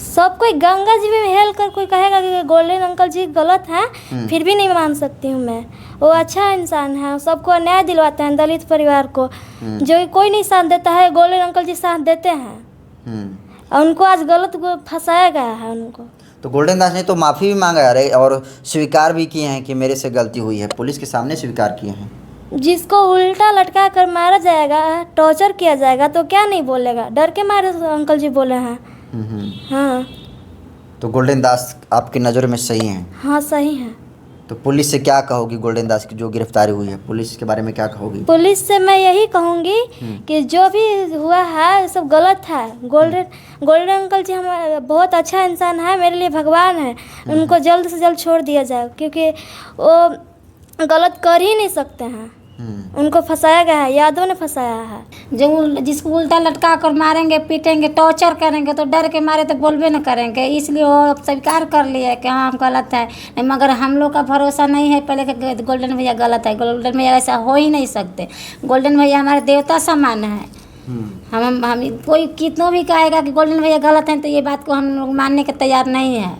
सब कोई गंगा जी में हेल कर कोई कहेगा कि गोल्डन अंकल जी गलत हैं, फिर भी नहीं मान सकती हूँ मैं। वो अच्छा इंसान है, सबको न्याय दिलवाते हैं, दलित परिवार को जो कि कोई नहीं साथ देता है, गोल्डन अंकल जी साथ देते हैं। और उनको आज गलत फंसाया गया है उनको। तो गोल्डन दास ने तो माफ़ी भी मांगा है और स्वीकार भी किए हैं कि मेरे से गलती हुई है, पुलिस के सामने स्वीकार किए हैं। जिसको उल्टा लटका कर मारा जाएगा, टॉर्चर किया जाएगा, तो क्या नहीं बोलेगा, डर के मारे तो अंकल जी बोले हैं। हाँ। तो गोल्डन दास आपकी नज़र में सही हैं? हाँ सही है। तो पुलिस से क्या कहोगी? गोल्डन दास की जो गिरफ्तारी हुई है, पुलिस के बारे में क्या कहोगी? पुलिस से मैं यही कहूँगी कि जो भी हुआ है सब गलत है। गोल्डन अंकल जी हमारे बहुत अच्छा इंसान है, मेरे लिए भगवान है। उनको जल्द से जल्द छोड़ दिया जाए, क्योंकि वो गलत कर ही नहीं सकते हैं। उनको फंसाया गया है, यादव ने फंसाया है। जो जिसको उल्टा लटका कर मारेंगे, पीटेंगे, टॉर्चर करेंगे तो डर के मारे तो बोलबे न करेंगे, इसलिए वो स्वीकार कर लिए कि हाँ गलत है। नहीं, मगर हम लोग का भरोसा नहीं है पहले कि गोल्डन भैया गलत है। गोल्डन भैया ऐसा हो ही नहीं सकते। गोल्डन भैया हमारे देवता समान है। हम कोई कितना भी कहेगा कि गोल्डन भैया गलत हैं, तो ये बात को हम लोग मानने के तैयार नहीं है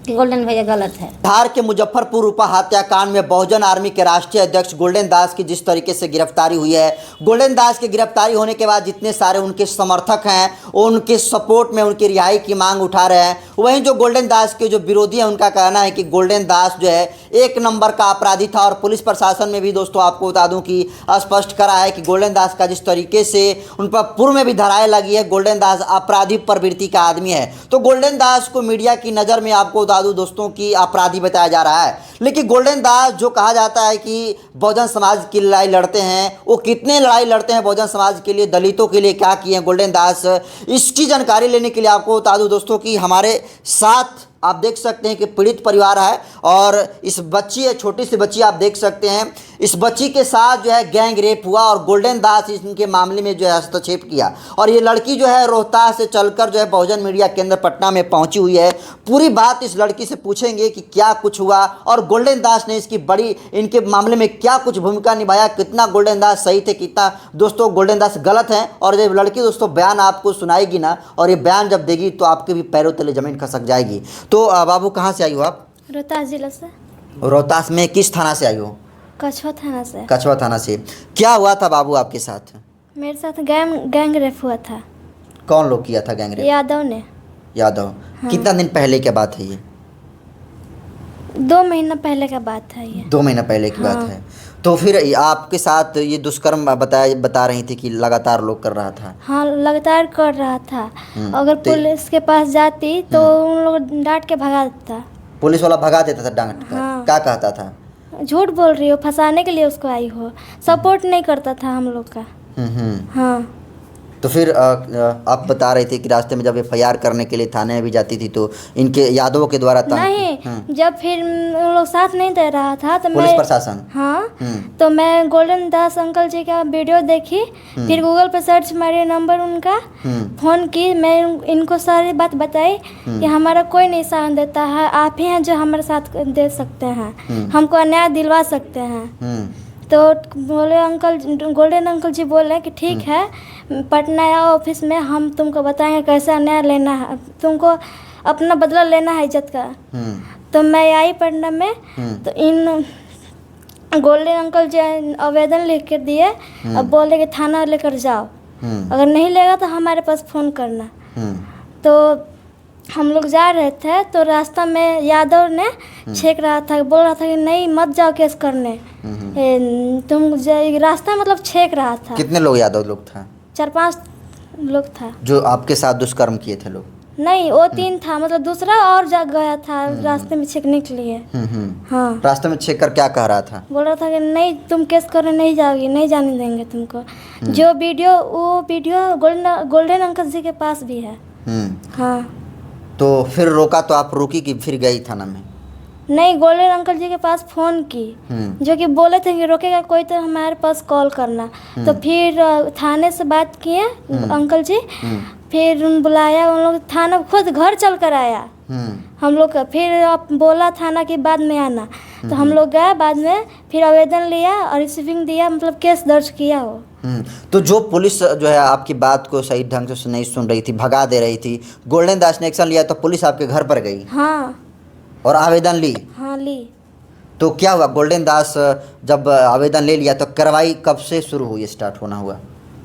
कि गोल्डन भैया गलत है। बिहार के मुजफ्फरपुर रूपा हत्याकांड में बहुजन आर्मी के राष्ट्रीय अध्यक्ष गोल्डन दास की जिस तरीके से गिरफ्तारी हुई है, गोल्डन दास की गिरफ्तारी होने के बाद जितने सारे उनके समर्थक हैं उनके सपोर्ट में उनकी रिहाई की मांग उठा रहे हैं। वहीं जो गोल्डन दास के जो विरोधी हैं उनका कहना है कि गोल्डन दास जो है एक नंबर का अपराधी था। और पुलिस प्रशासन में भी दोस्तों आपको बता दूं कि स्पष्ट करा है कि गोल्डन दास का जिस तरीके से उन पर पूर्व में भी धराएं लगी है, गोल्डन दास अपराधी प्रवृत्ति का आदमी है। तो गोल्डन दास को मीडिया की नज़र में आपको बता दूं दोस्तों की अपराधी बताया जा रहा है। लेकिन गोल्डन दास जो कहा जाता है कि बहुजन समाज की लड़ाई लड़ते हैं, वो कितने लड़ाई लड़ते हैं बहुजन समाज के लिए, दलितों के लिए क्या किए हैं गोल्डन दास, इसकी जानकारी लेने के लिए आपको बता दूं दोस्तों कि हमारे साथ आप देख सकते हैं कि पीड़ित परिवार है और इस बच्ची है, छोटी सी बच्ची आप देख सकते हैं। इस बच्ची के साथ जो है गैंग रेप हुआ और गोल्डन दास इनके मामले में जो है हस्तक्षेप किया। और ये लड़की जो है रोहतास से चलकर जो है बहुजन मीडिया केंद्र पटना में पहुंची हुई है। पूरी बात इस लड़की से पूछेंगे कि क्या कुछ हुआ और गोल्डन दास ने इसकी बड़ी इनके मामले में क्या कुछ भूमिका निभाया, कितना गोल्डन दास सही थे, कितना दोस्तों गोल्डन दास गलत हैं। और जब लड़की दोस्तों बयान आपको सुनाएगी ना, और ये बयान जब देगी तो आपके भी पैरों तले ज़मीन खसक जाएगी। तो बाबू कहाँ से आई हो आप? रोहतास जिला से। रोहतास में किस थाना से आई हो? कछुआ थाना से। कछुआ थाना से। क्या हुआ था बाबू आपके साथ? मेरे साथ गैंग रेप हुआ था। कौन लोग किया था गैंग रेप? यादव ने। यादव। हाँ। कितना दिन पहले की बात है ये? 2 महीना पहले का बात है ये। 2 महीना पहले की बात है। तो फिर आपके साथ ये दुष्कर्म बता रही थी कि लगातार लोग कर रहा था? हाँ लगातार कर रहा था। अगर पुलिस के पास जाती तो उन लोग डांट के भगा देता। पुलिस वाला भगा देता था डांट कर? हाँ। क्या कहता था? झूठ बोल रही हो, फंसाने के लिए उसको आई हो, सपोर्ट नहीं करता था हम लोग का। हाँ। तो फिर आप बता रहे थे कि रास्ते में जब FIR करने के लिए थाने में भी जाती थी तो इनके यादवों के द्वारा नहीं, जब फिर उन लोग साथ नहीं दे रहा था तो पुलिस प्रशासन, हाँ, तो मैं गोल्डन दास अंकल जी का वीडियो देखी, फिर गूगल पे सर्च मारे नंबर उनका, फोन की, मैं इनको सारी बात बताई कि हमारा कोई नहीं साथ देता है, आप ही हैं जो हमारे साथ दे सकते हैं, हमको अन्याय दिलवा सकते हैं। तो बोले अंकल, गोल्डन अंकल जी बोले कि ठीक है, पटना या ऑफिस में हम तुमको बताएंगे कैसे अन्याय लेना है, तुमको अपना बदला लेना है इज्जत का। तो मैं आई पटना में, तो इन गोल्डन अंकल जी आवेदन लिख कर दिए, अब बोले कि थाना लेकर जाओ, अगर नहीं लेगा तो हमारे पास फ़ोन करना। तो हम लोग जा रहे थे तो रास्ता में यादव ने छेक रहा था, बोल रहा था कि नहीं मत जाओ केस करने, तुम रास्ता मतलब छेक रहा था। कितने लोग यादव लोग था? 4-5 लोग था। जो आपके साथ दुष्कर्म किए थे लोग? नहीं, वो 3 था, मतलब दूसरा और जा गया था रास्ते में छेकने के लिए। हाँ। रास्ते में छेक कर क्या कह रहा था? बोल रहा था कि नहीं तुम केस करने नहीं जाओगी, नहीं जाने देंगे तुमको। जो वीडियो, वो वीडियो गोल्डन अंकल जी के पास भी है। हाँ। तो फिर रोका तो आप रुकी कि फिर गई थाना में? नहीं, गोल्डन अंकल जी के पास फ़ोन की, जो कि बोले थे कि रोकेगा कोई तो हमारे पास कॉल करना। तो फिर थाने से बात किए अंकल जी, फिर बुलाया उन लोग, थाना खुद घर चल कर आया हम लोग का। फिर आप बोला थाना के बाद में आना, तो हम लोग गए बाद में, फिर आवेदन लिया और रिसीविंग दिया, मतलब केस दर्ज किया वो। तो जो पुलिस जो है आपकी बात को सही ढंग से नहीं सुन रही थी, भगा दे रही थी, गोल्डन दास ने एक्शन लिया तो पुलिस आपके घर पर गई हाँ और आवेदन ली। हाँ ली। तो क्या हुआ, गोल्डन दास जब आवेदन ले लिया तो कार्रवाई कब से शुरू हुई, स्टार्ट होना हुआ?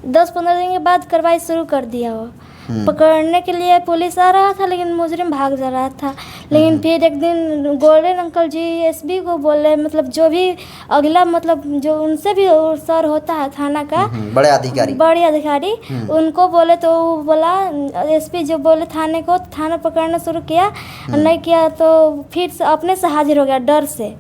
10-15 दिन के बाद कार्रवाई शुरू कर दिया वो। पकड़ने के लिए पुलिस आ रहा था लेकिन मुजरिम भाग जा रहा था। लेकिन फिर एक दिन गोल्डन अंकल जी एसपी को बोले, मतलब जो भी अगला, मतलब जो उनसे भी सर होता है थाना का, बड़े अधिकारी, उनको बोले तो वो बोला, एसपी जो बोले थाने को, थाना पकड़ना शुरू किया। नहीं किया तो फिर से अपने से हाजिर हो गया डर से,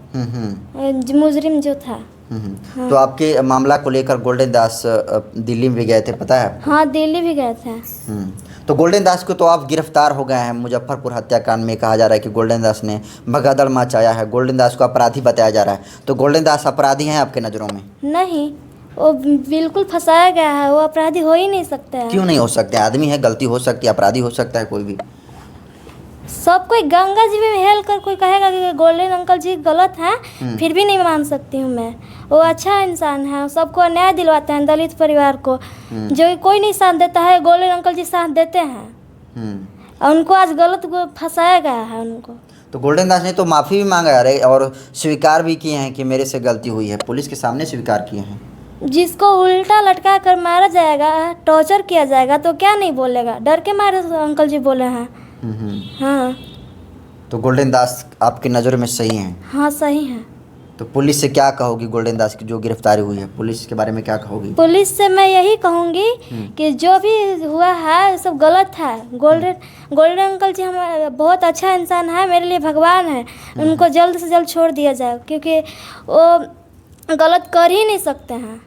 मुजरिम जो था। तो आपके मामला को लेकर गोल्डन दास दिल्ली में भी गए थे, पता है? हाँ दिल्ली भी गए थे। तो गोल्डन दास को तो आप गिरफ्तार हो गए हैं। मुजफ्फरपुर हत्याकांड में कहा जा रहा है कि गोल्डन दास ने भगदड़ मचाया है, गोल्डन दास को अपराधी बताया जा रहा है। तो गोल्डन दास अपराधी हैं आपके नज़रों में? नहीं, वो बिल्कुल फंसाया गया है, वो अपराधी हो ही नहीं सकता है। क्यों नहीं हो सकते? आदमी है, गलती हो सकती है, अपराधी हो सकता है कोई भी। सब कोई गंगा जी में हेल कर कोई कहेगा कि गोल्डन अंकल जी गलत हैं, फिर भी नहीं मान सकती हूँ मैं। वो अच्छा इंसान है, सबको न्याय दिलवाते हैं, दलित परिवार को। जो कोई नहीं साथ देता है, गोल्डन अंकल जी साथ देते हैं। और उनको आज गलत को फंसाया गया है उनको। तो गोल्डन दास ने तो माफ़ी भी मांगा है और स्वीकार भी किए हैं कि मेरे से गलती हुई है, पुलिस के सामने स्वीकार किए हैं। जिसको उल्टा लटका कर मारा जाएगा, टॉर्चर किया जाएगा, तो क्या नहीं बोलेगा? डर के मारे अंकल जी बोले हैं। हाँ। तो गोल्डन दास आपकी नज़र में सही हैं? हाँ सही है। तो पुलिस से क्या कहोगी? गोल्डन दास की जो गिरफ्तारी हुई है, पुलिस के बारे में क्या कहोगी? पुलिस से मैं यही कहूँगी कि जो भी हुआ है सब गलत है। गोल्डन अंकल जी हमारे बहुत अच्छा इंसान है, मेरे लिए भगवान है। उनको जल्द से जल्द छोड़ दिया जाए, क्योंकि वो गलत कर ही नहीं सकते हैं।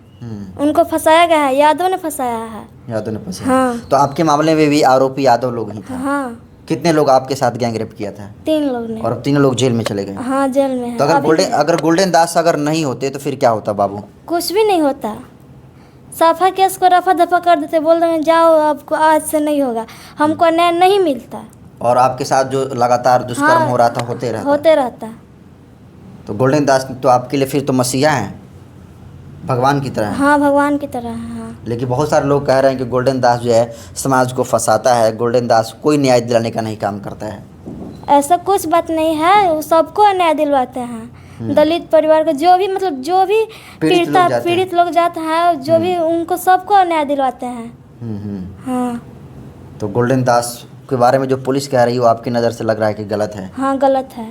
उनको फंसाया गया है, यादव ने फंसाया है। यादव ने फंसाया? हाँ। तो आपके मामले में भी आरोपी यादव लोग ही था? हाँ। कितने लोग आपके साथ गैंग रेप किया था? 3 लोग ने। और 3 लोग जेल में चले गए? हाँ जेल में है। तो अगर गोल्डन दास अगर नहीं होते तो फिर क्या होता बाबू? कुछ भी नहीं होता। साफा केस को रफा दफा कर देते, बोल देंगे जाओ आपको आज से नहीं होगा, हमको न्याय नहीं मिलता। और आपके साथ जो लगातार दुष्कर्म हो रहा था होते रहता। तो गोल्डन दास तो आपके लिए फिर तो मसीहा हैं, भगवान की तरह है। हाँ भगवान की तरह है। हाँ। लेकिन बहुत सारे लोग कह रहे हैं कि गोल्डन दास जो है समाज को फंसाता है, गोल्डन दास कोई न्याय दिलाने का नहीं काम करता है। ऐसा कुछ बात नहीं है, वो सबको न्याय दिलवाते हैं। दलित परिवार को जो भी, मतलब जो भी पीड़ित लोग जाते हैं, जो भी, उनको सबको न्याय दिलवाते हैं। हाँ। तो गोल्डन दास के बारे में जो पुलिस कह रही है वो आपकी नज़र से लग रहा है कि गलत है? हाँ गलत है।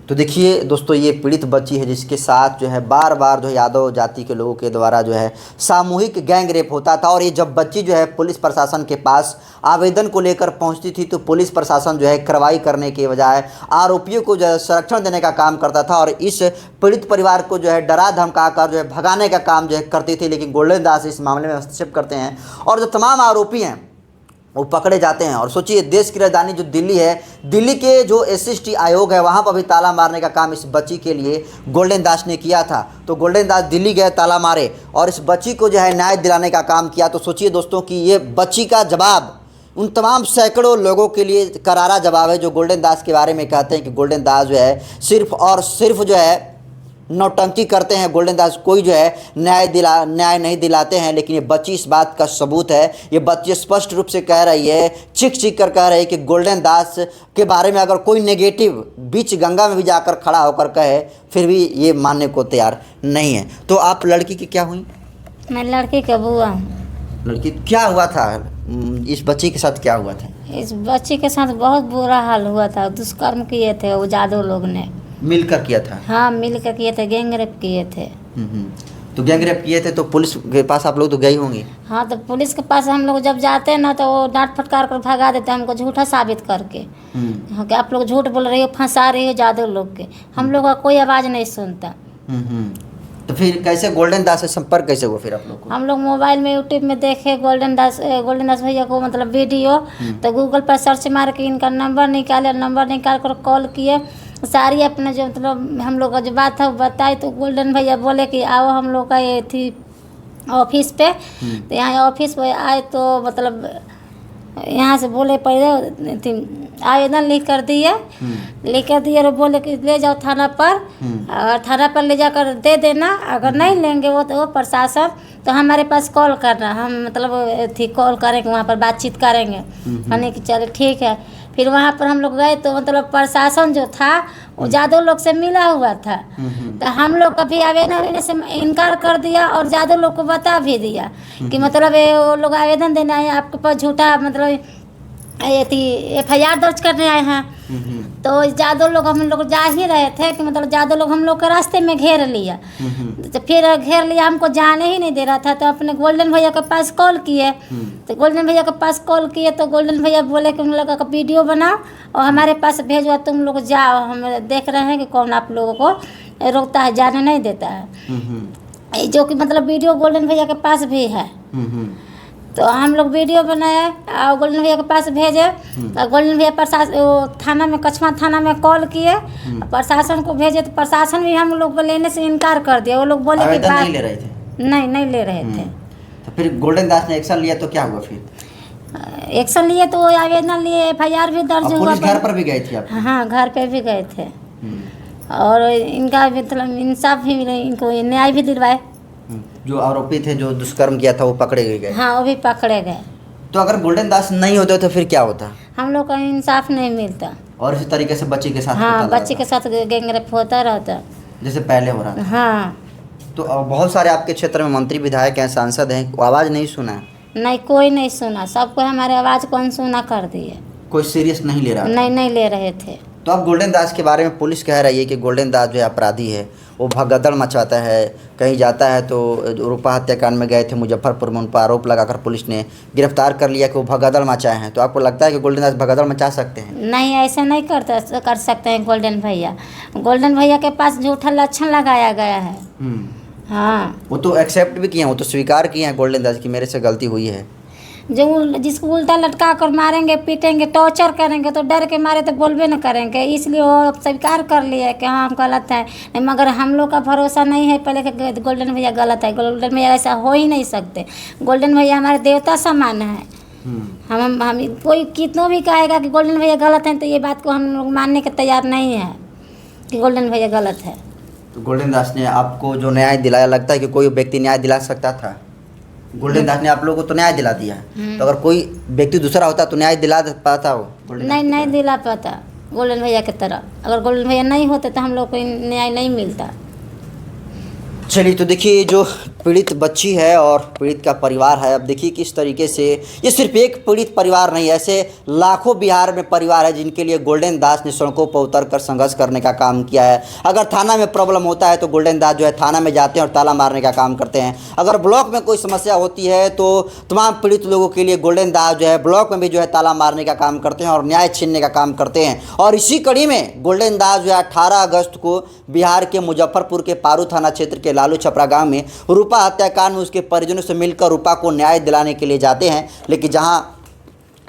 तो देखिए दोस्तों, ये पीड़ित बच्ची है जिसके साथ जो है बार बार जो है यादव जाति के लोगों के द्वारा जो है सामूहिक गैंग रेप होता था। और ये जब बच्ची जो है पुलिस प्रशासन के पास आवेदन को लेकर पहुंचती थी तो पुलिस प्रशासन जो है कार्रवाई करने के बजाय आरोपियों को जो है संरक्षण देने का काम करता था और इस पीड़ित परिवार को जो है डरा धमका कर जो है भगाने का काम जो है करती थी। लेकिन गोल्डन दास इस मामले में हस्तक्षेप करते हैं और जो तमाम आरोपी हैं वो पकड़े जाते हैं। और सोचिए, देश की राजधानी जो दिल्ली है, दिल्ली के जो SST आयोग है वहाँ पर भी ताला मारने का काम इस बच्ची के लिए गोल्डन दास ने किया था। तो गोल्डन दास दिल्ली गए, ताला मारे और इस बच्ची को जो है न्याय दिलाने का काम किया। तो सोचिए दोस्तों कि ये बच्ची का जवाब उन तमाम सैकड़ों लोगों के लिए करारा जवाब है जो गोल्डन दास के बारे में कहते हैं कि गोल्डन दास जो है सिर्फ और सिर्फ जो है नौटंकी करते हैं। गोल्डन दास कोई जो है न्याय नहीं दिलाते हैं। लेकिन ये बच्ची इस बात का सबूत है। ये बच्ची स्पष्ट रूप से कह रही है, चीख कर कह रही है कि गोल्डन दास के बारे में अगर कोई नेगेटिव बीच गंगा में भी जाकर खड़ा होकर कहे फिर भी ये मानने को तैयार नहीं है। तो आप लड़की की क्या हुई? मैं लड़की का बुआ हूँ। लड़की क्या हुआ था? इस बच्ची के साथ क्या हुआ था? इस बच्ची के साथ बहुत बुरा हाल हुआ था। दुष्कर्म किए थे वो जादव लोग ने, मिलकर किया था? हाँ मिलकर किए थे, गैंग रेप किए थे। तो गैंग रेप किए थे तो पुलिस के पास आप लोग तो गई होंगी? हाँ तो पुलिस के पास हम लोग जब जाते हैं ना तो वो डांट फटकार कर भगा देते हैं हमको, झूठा साबित करके। हाँ कि आप लोग झूठ बोल रही हो, फंसा रही हो जादव लोग के। हम लोग का कोई आवाज़ नहीं सुनता। तो फिर कैसे गोल्डन दास से संपर्क कैसे हुआ फिर आप लोग को? हम लोग मोबाइल में यूट्यूब में देखे गोल्डन दास भैया को, मतलब वीडियो। तो गूगल पर सर्च मार के इनका नंबर निकाल कर कॉल किए। सारी अपने जो मतलब हम लोग का जो बात था वो बताई। तो गोल्डन भैया बोले कि आओ हम लोग का ये थी ऑफिस पे। तो यहाँ ऑफिस पे आए तो मतलब यहाँ से बोले पहले आवेदन लिख कर दिए, और बोले कि ले जाओ थाना पर, और थाना पर ले जाकर दे देना, अगर नहीं लेंगे वो प्रशासन तो हमारे पास कॉल करना, हम मतलब कॉल करेंगे, वहाँ पर बातचीत करेंगे। कहने कि चले ठीक है। फिर वहाँ पर हम लोग गए तो मतलब प्रशासन जो था वो जादव लोग से मिला हुआ था, तो हम लोग कभी आवेदन देने से इनकार कर दिया और जादव लोग को बता भी दिया कि मतलब वो लोग आवेदन देने आए हैं, आपके पास झूठा मतलब FIR दर्ज करने आए हैं। तो जादव लोग हम लोग जा ही रहे थे कि मतलब जादव लोग हम लोग के रास्ते में घेर लिया, तो फिर घेर लिया, हमको जाने ही नहीं दे रहा था। तो अपने गोल्डन भैया के पास कॉल किए, तो गोल्डन भैया के पास कॉल किए तो गोल्डन भैया बोले कि उन लोगों का वीडियो बनाओ और हमारे पास भेजो, तुम लोग जाओ, हम देख रहे हैं कि कौन आप लोगों को रोकता है, जाने नहीं देता है। जो कि मतलब वीडियो गोल्डन भैया के पास भी है। तो हम लोग वीडियो बनाए और गोल्डन भैया के पास भेजे, और गोल्डन भैया प्रशासन थाना में, कछवा थाना में कॉल किए, प्रशासन को भेजे, तो प्रशासन भी हम लोग को लेने से इनकार कर दिया। वो लोग बोले कि नहीं ले रहे थे। नहीं ले रहे थे। तो फिर गोल्डन दास ने एक्शन लिया तो क्या हुआ फिर? एक्शन लिए तो आवेदन लिए, FIR भी दर्ज हुआ। पुलिस घर पर भी गए थे आप? हाँ, घर पे भी गए थे, और इनका मतलब इंसाफ भी, इनको न्याय भी दिलवाए। जो आरोपी थे जो दुष्कर्म किया था वो पकड़े गए? हाँ, वो भी पकड़े गए। तो अगर गोल्डन दास नहीं होते तो फिर क्या होता? हम लोग का इंसाफ नहीं मिलता, और इसी तरीके से बच्ची के साथ हाँ, बच्चे के साथ गैंगरेप होता रहता जैसे पहले हो रहा था। हाँ। तो बहुत सारे आपके क्षेत्र में मंत्री विधायक हैं, सांसद हैं, आवाज़ नहीं सुना? नहीं, कोई नहीं सुना, सबको हमारे आवाज़ को अनसुना कर दिए। कोई सीरियस नहीं ले रहा? नहीं ले रहे थे। तो अब गोल्डन दास के बारे में पुलिस कह रही है कि गोल्डन दास जो है अपराधी है, वो भगदड़ मचाता है, कहीं जाता है तो रूपा हत्याकांड में गए थे मुजफ्फरपुर में, उन पर आरोप लगाकर पुलिस ने गिरफ्तार कर लिया कि वो भगदड़ मचाए हैं। तो आपको लगता है कि गोल्डन दास भगदड़ मचा सकते हैं? नहीं, ऐसा नहीं कर सकते हैं गोल्डन भैया। गोल्डन भैया के पास झूठा लक्षण लगाया गया है। हाँ, वो तो एक्सेप्ट भी किए हैं, वो तो स्वीकार किए हैं गोल्डन दास की मेरे से गलती हुई है। जो जिसको उल्टा लटका कर मारेंगे, पीटेंगे, टॉर्चर करेंगे तो डर के मारे तो बोलबे न करेंगे, इसलिए वो स्वीकार कर लिए कि हाँ हम गलत है। नहीं, मगर हम लोग का भरोसा नहीं है पहले कि गोल्डन भैया गलत है। गोल्डन भैया ऐसा हो ही नहीं सकते। गोल्डन भैया हमारे देवता समान है। हम कोई कितनों भी कहेगा कि गोल्डन भैया गलत हैं तो ये बात को हम लोग मानने के तैयार नहीं है कि गोल्डन भैया गलत है। तो गोल्डन दास ने आपको जो न्याय दिलाया, लगता है कि कोई व्यक्ति न्याय दिला सकता था? गोल्डन दास ने आप लोगों को तो न्याय दिला दिया है, तो अगर कोई व्यक्ति दूसरा होता तो न्याय दिला पाता वो? नहीं दिला पाता गोल्डन भैया की तरह। अगर गोल्डन भैया नहीं होते तो हम लोग को न्याय नहीं मिलता। चलिए, तो देखिए जो पीड़ित बच्ची है और पीड़ित का परिवार है, अब देखिए किस तरीके से, ये सिर्फ एक पीड़ित परिवार नहीं, ऐसे लाखों बिहार में परिवार है जिनके लिए गोल्डन दास ने सड़कों पर उतर कर संघर्ष करने का काम किया है। अगर थाना में प्रॉब्लम होता है तो गोल्डन दास जो है थाना में जाते हैं और ताला मारने का काम करते हैं। अगर ब्लॉक में कोई समस्या होती है तो तमाम पीड़ित लोगों के लिए गोल्डन दास जो है ब्लॉक में भी जो है ताला मारने का काम करते हैं और न्याय छीनने का काम करते हैं। और इसी कड़ी में गोल्डन दास जो है 18 अगस्त को बिहार के मुजफ्फरपुर के पारू थाना क्षेत्र के लालू छपरा गाँव में रूपा हत्याकांड में उसके परिजनों से मिलकर रूपा को न्याय दिलाने के लिए जाते हैं। लेकिन जहां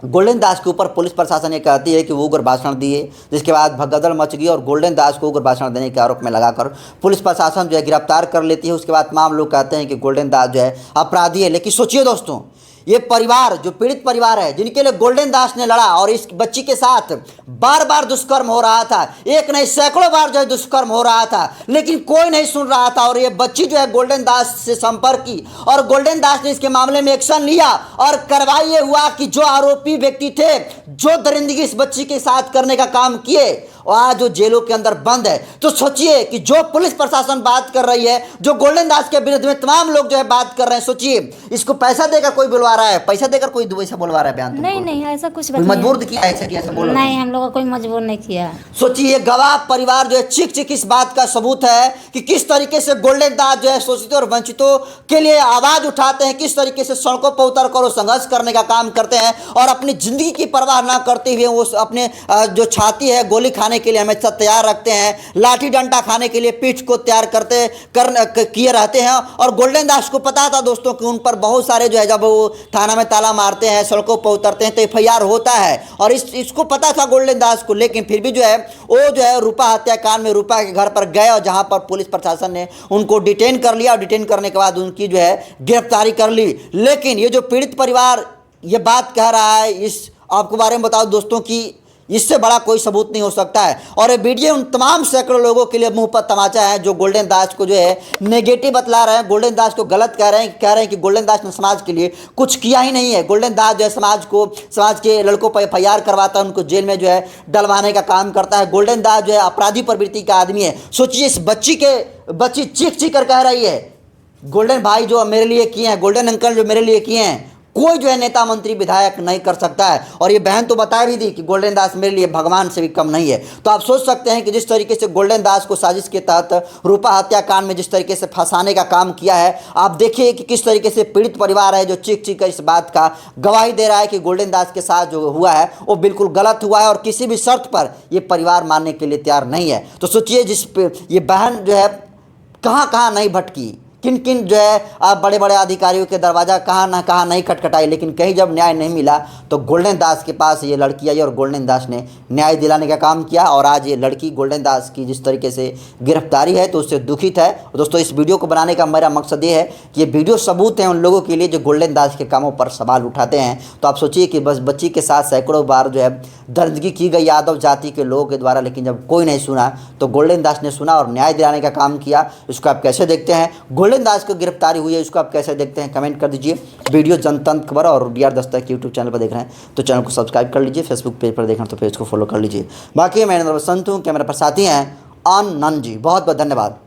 गोल्डन दास के ऊपर पुलिस प्रशासन ये कहती है कि वो उग्र भाषण दिए, जिसके बाद भगदड़ मच गई और गोल्डन दास को उग्र भाषण देने के आरोप में लगाकर पुलिस प्रशासन जो है गिरफ्तार कर लेती है। उसके बाद तमाम लोग कहते हैं कि गोल्डन दास जो है अपराधी है। लेकिन सोचिए दोस्तों, ये परिवार जो पीड़ित परिवार है जिनके लिए गोल्डन दास ने लड़ा और इस बच्ची के साथ बार बार दुष्कर्म हो रहा था, एक नहीं सैकड़ों बार जो है दुष्कर्म हो रहा था, लेकिन कोई नहीं सुन रहा था। और ये बच्ची जो है गोल्डन दास से संपर्क की और गोल्डन दास ने इसके मामले में एक्शन लिया और कार्रवाई ये हुआ कि जो आरोपी व्यक्ति थे, जो दरिंदगी इस बच्ची के साथ करने का काम किए, और आज जो जेलों के अंदर बंद है। तो सोचिए कि जो पुलिस प्रशासन बात कर रही है, जो गोल्डन दास के विरुद्ध में तमाम लोग जो है बात कर रहे हैं, सोचिए इसको पैसा देकर कोई बुलवा रहा है, पैसा देकर कोई ऐसा बुलवा रहा है बयान? नहीं ऐसा कुछ मजबूर किया ऐसा कि ऐसा बोला? नहीं, हम लोगों को कोई मजबूर नहीं किया। सोचिए गवाह परिवार जो है चिक इस बात का सबूत है कि किस तरीके से गोल्डन दास जो है शोषितों और वंचितों के लिए आवाज उठाते हैं, किस तरीके से सड़कों पर उतर कर वो संघर्ष करने का काम करते हैं और अपनी जिंदगी की परवाह ना करते हुए वो अपने जो छाती है गोली खाने के लिए हमेशा तैयार रखते हैं, लाठी डंडा खाने के लिए पीठ को तैयार किए रहते हैं। और गोल्डन दास को पता था दोस्तों कि उन पर बहुत सारे जो है जब वो थाना में ताला मारते हैं, सड़कों पर उतरते हैं तो FIR होता है और इसको पता था गोल्डन दास को। लेकिन फिर भी जो है वो जो है रूपा हत्याकांड में रूपा के घर पर गए और जहां पर पुलिस प्रशासन ने उनको डिटेन कर लिया और डिटेन करने के बाद उनकी जो है गिरफ्तारी कर ली। लेकिन ये जो पीड़ित परिवार ये बात कह रहा है, इस आपको बारे में बताओ दोस्तों कि इससे बड़ा कोई सबूत नहीं हो सकता है। और ये वीडियो उन तमाम सैकड़ों लोगों के लिए मुंह पर तमाचा है जो गोल्डन दास को जो है नेगेटिव बतला रहे हैं, गोल्डन दास को गलत कह रहे हैं कि गोल्डन दास ने समाज के लिए कुछ किया ही नहीं है। गोल्डन दास जो है समाज के लड़कों पर FIR करवाता है, उनको जेल में जो है डलवाने का काम करता है। गोल्डन दास जो है अपराधी प्रवृत्ति का आदमी है। सोचिए इस बच्ची चीख चीख कर कह रही है, गोल्डन भाई जो मेरे लिए किए हैं, गोल्डन अंकल जो मेरे लिए किए हैं, कोई जो है नेता मंत्री विधायक नहीं कर सकता है। और ये बहन तो बता भी दी कि गोल्डन दास मेरे लिए भगवान से भी कम नहीं है। तो आप सोच सकते हैं कि जिस तरीके से गोल्डन दास को साजिश के तहत रूपा हत्याकांड में जिस तरीके से फंसाने का काम किया है, आप देखिए कि किस तरीके से पीड़ित परिवार है जो चीख चीख कर इस बात का गवाही दे रहा है कि गोल्डन दास के साथ जो हुआ है वो बिल्कुल गलत हुआ है और किसी भी शर्त पर ये परिवार मानने के लिए तैयार नहीं है। तो सोचिए ये बहन जो है कहाँ कहाँ नहीं भटकी, किन किन जो है बड़े बड़े अधिकारियों के दरवाज़ा कहाँ नहीं खटखटाई, लेकिन कहीं जब न्याय नहीं मिला तो गोल्डन दास के पास ये लड़की आई और गोल्डन दास ने न्याय दिलाने का काम किया। और आज ये लड़की गोल्डन दास की जिस तरीके से गिरफ्तारी है तो उससे दुखित है। दोस्तों इस वीडियो को बनाने का मेरा मकसद ये है कि ये वीडियो सबूत है उन लोगों के लिए जो गोल्डन दास के कामों पर सवाल उठाते हैं। तो आप सोचिए कि बस बच्ची के साथ सैकड़ों बार जो है दर्जगी की गई यादव जाति के लोगों के द्वारा, लेकिन जब कोई नहीं सुना तो गोल्डन दास ने सुना और न्याय दिलाने का काम किया। इसको आप कैसे देखते हैं? गोल्डन दास को गिरफ्तारी हुई है, इसको आप कैसे देखते हैं? कमेंट कर दीजिए। वीडियो जनतंत्र खबर और DR दस्तक यूट्यूब चैनल पर देख रहे हैं तो चैनल को सब्सक्राइब कर लीजिए, फेसबुक पेज पर देख रहे हैं तो पेज को फॉलो कर लीजिए। बाकी मैं नरेंद्र बसंत हूँ, कैमरा पर साथी हैं आनंद जी। बहुत बहुत धन्यवाद।